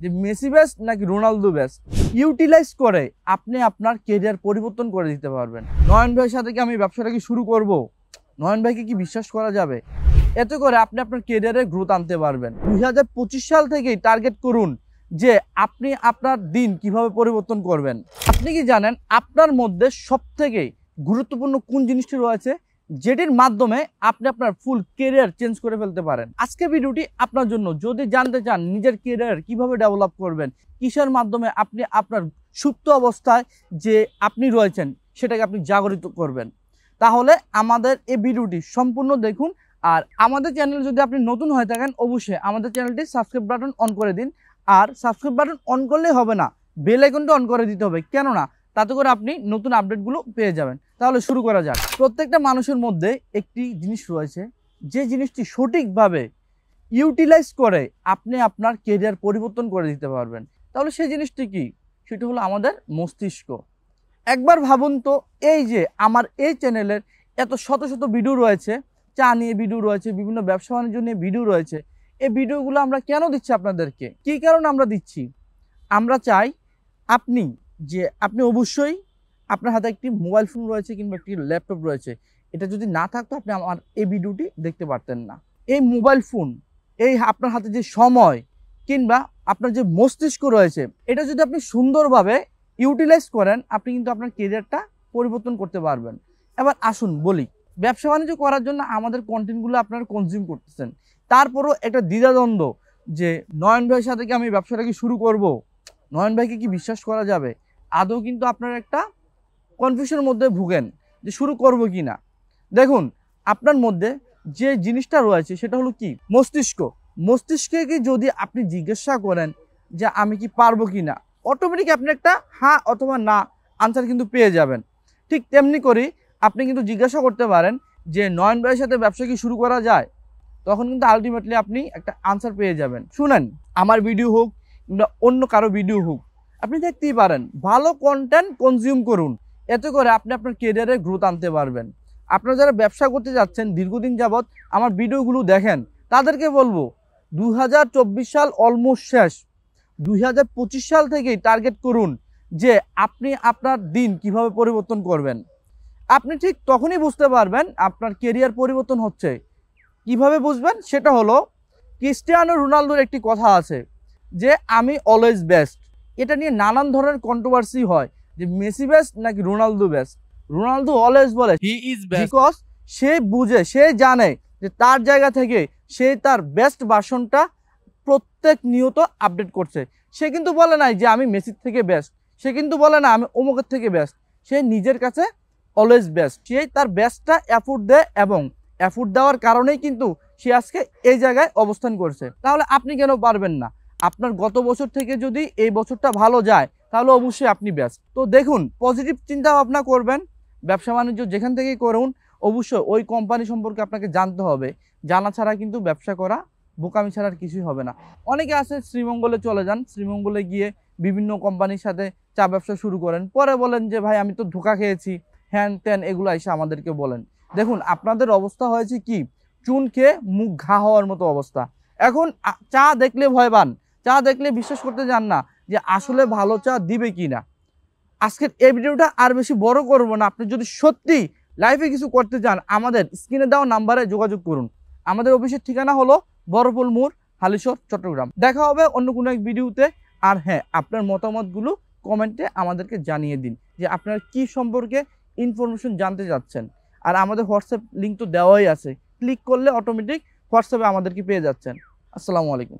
যে Messi best নাকি Ronaldo best utilise করে আপনি আপনার কেরিয়ার পরিবর্তন করে দিতে পারবেন। নয়ন ভাইয়ের সাথে কি আমি ব্যবসাটা কি শুরু করব? নয়ন ভাইকে কি বিশ্বাস করা যাবে? এতে করে আপনি আপনার কেরিয়ারে গ্রোথ আনতে পারবেন। 2025 সাল থেকেই টার্গেট করুন যে আপনি আপনার দিন কিভাবে পরিবর্তন করবেন। আপনি কি জানেন আপনার মধ্যে সবথেকে গুরুত্বপূর্ণ কোন জিনিসটি রয়েছে যেটির মাধ্যমে আপনি আপনার ফুল কেরিয়ার চেঞ্জ করে ফেলতে পারেন? আজকে ভিডিওটি আপনার জন্য। যদি জানতে চান নিজের কেরিয়ার কিভাবে ডেভেলপ করবেন, কিসের মাধ্যমে আপনি আপনার সুপ্ত অবস্থায় যে আপনি রয়েছেন সেটাকে আপনি জাগরিত করবেন, তাহলে আমাদের এই ভিডিওটি সম্পূর্ণ দেখুন। আর আমাদের চ্যানেল যদি আপনি নতুন হয়ে থাকেন অবশ্যই আমাদের চ্যানেলটি সাবস্ক্রাইব বাটন অন করে দিন। আর সাবস্ক্রাইব বাটন অন করলেই হবে না, বেল আইকনটা অন করে দিতে হবে, কেননা তাতে করে আপনি নতুন আপডেটগুলো পেয়ে যাবেন। তাহলে শুরু করা যাক। প্রত্যেকটা মানুষের মধ্যে একটি জিনিস রয়েছে, যে জিনিসটি সঠিকভাবে ইউটিলাইজ করে আপনি আপনার কেরিয়ার পরিবর্তন করে দিতে পারবেন। তাহলে সেই জিনিসটি কি? সেটা হলো আমাদের মস্তিষ্ক। একবার ভাবুন তো, এই যে আমার এই চ্যানেলের এত শত শত ভিডিও রয়েছে, চা নিয়ে ভিডিও রয়েছে, বিভিন্ন ব্যবসা বাণিজ্য নিয়ে ভিডিও রয়েছে, এই ভিডিওগুলো আমরা কেন দিচ্ছি আপনাদেরকে? কী কারণে আমরা দিচ্ছি? আমরা চাই আপনি অবশ্যই আপনার হাতে একটি মোবাইল ফোন রয়েছে কিংবা একটি ল্যাপটপ রয়েছে, এটা যদি না থাকতো আপনি আমার এই ভিডিওটি দেখতে পারতেন না। এই মোবাইল ফোন, এই আপনার হাতে যে সময় কিংবা আপনার যে মস্তিষ্ক রয়েছে, এটা যদি আপনি সুন্দরভাবে ইউটিলাইজ করেন আপনি কিন্তু আপনার কেরিয়ারটা পরিবর্তন করতে পারবেন। এবার আসুন বলি, ব্যবসা বাণিজ্য করার জন্য আমাদের কন্টেন্টগুলো আপনারা কনজিউম করতেছেন, তারপরও একটা দ্বিধাদ্বন্দ্ব যে নয়ন ভাইয়ের সাথে কি আমি ব্যবসাটা কি শুরু করব, নয়ন ভাইকে কি বিশ্বাস করা যাবে? আদৌ কিন্তু আপনার একটা কনফিউশনের মধ্যে ভুগেন যে শুরু করব কি না। দেখুন, আপনার মধ্যে যে জিনিসটা রয়েছে সেটা হলো কি? মস্তিষ্ক। মস্তিষ্ককে যদি আপনি জিজ্ঞাসা করেন যে আমি কি পারবো কি না, অটোমেটিক আপনি একটা হ্যাঁ অথবা না আনসার কিন্তু পেয়ে যাবেন। ঠিক তেমনি করে আপনি কিন্তু জিজ্ঞাসা করতে পারেন যে নয়ন ভাইয়ের সাথে ব্যবসা কি শুরু করা যায়, তখন কিন্তু আলটিমেটলি আপনি একটা আনসার পেয়ে যাবেন। শুনেন, আমার ভিডিও হোক কিংবা অন্য কারো ভিডিও হোক, আপনি দেখতেই পারেন ভালো কন্টেন্ট কনজিউম করুন, এতে করে আপনি আপনার কেরিয়ারে গ্রোথ আনতে পারবেন। আপনারা যারা ব্যবসা করতে যাচ্ছেন দীর্ঘদিন যাবৎ আমার ভিডিওগুলো দেখেন, তাদেরকে বলবো 2024 সাল অলমোস্ট শেষ, 2025 সাল থেকেই টার্গেট করুন যে আপনি আপনার দিন কিভাবে পরিবর্তন করবেন। আপনি ঠিক তখনই বুঝতে পারবেন আপনার কেরিয়ার পরিবর্তন হচ্ছে। কিভাবে বুঝবেন? সেটা হলো, ক্রিস্টিয়ানো রোনালদোর একটি কথা আছে যে আমি অলওয়েজ বেস্ট। এটা নিয়ে নানান ধরনের কন্ট্রোভার্সি হয় যে মেসি বেস্ট নাকি রোনালদো বেস্ট। রোনালদো অলওয়েজ বলে হি ইজ বেস্ট, বিকজ সে বুঝে, সে জানে যে তার জায়গা থেকে সে তার বেস্ট ভার্সনটা প্রত্যেক নিয়ত আপডেট করছে। সে কিন্তু বলে নাই যে আমি মেসির থেকে বেস্ট, সে কিন্তু বলে না আমি অমুকের থেকে বেস্ট। সে নিজের কাছে অলওয়েজ বেস্ট। সে তার বেস্টটা এফোর্ট দেয় এবং এফোর্ট দেওয়ার কারণেই কিন্তু সে আজকে এই জায়গায় অবস্থান করছে। তাহলে আপনি কেন পারবেন না? আপনার গত বছর থেকে যদি এই বছরটা ভালো যায় তাহলে অবশ্যই আপনি বেস্ট। তো দেখুন, পজিটিভ চিন্তা ভাবনা করবেন, ব্যবসা বাণিজ্য যেখান থেকেই করুন অবশ্যই ওই কোম্পানি সম্পর্কে আপনাকে জানতে হবে। জানা ছাড়া কিন্তু ব্যবসা করা বোকামি ছাড়া আর কিছুই হবে না। অনেকে আছে শ্রীমঙ্গলে চলে যান, শ্রীমঙ্গলে গিয়ে বিভিন্ন কোম্পানির সাথে চা ব্যবসা শুরু করেন, পরে বলেন যে ভাই আমি তো ধোঁকা খেয়েছি, হ্যান ত্যান এগুলো এসে আমাদেরকে বলেন। দেখুন, আপনাদের অবস্থা হয়েছে কি? চুন খেয়ে মুখ ঘা হওয়ার মতো অবস্থা। এখন চা দেখলে ভয় পান, চা দেখলে বিশ্বাস করতে যান না যে আসলে ভালো চা দিবে কি না। আজকের এই ভিডিওটা আর বেশি বড় করব না। আপনি যদি সত্যি লাইফে কিছু করতে চান আমাদের স্ক্রিনে দেওয়া নাম্বারে যোগাযোগ করুন। আমাদের অফিসের ঠিকানা হলো বড়পুল মোড়, হালিশহর, চট্টগ্রাম। দেখা হবে অন্য কোনো এক ভিডিওতে। আর হ্যাঁ, আপনার মতামতগুলো কমেন্টে আমাদেরকে জানিয়ে দিন যে আপনারা কি সম্পর্কে ইনফরমেশন জানতে চাচ্ছেন। আর আমাদের হোয়াটসঅ্যাপ লিঙ্ক তো দেওয়াই আছে, ক্লিক করলে অটোমেটিক হোয়াটসঅ্যাপে আমাদেরকে পেয়ে যাচ্ছেন। আসসালামু আলাইকুম।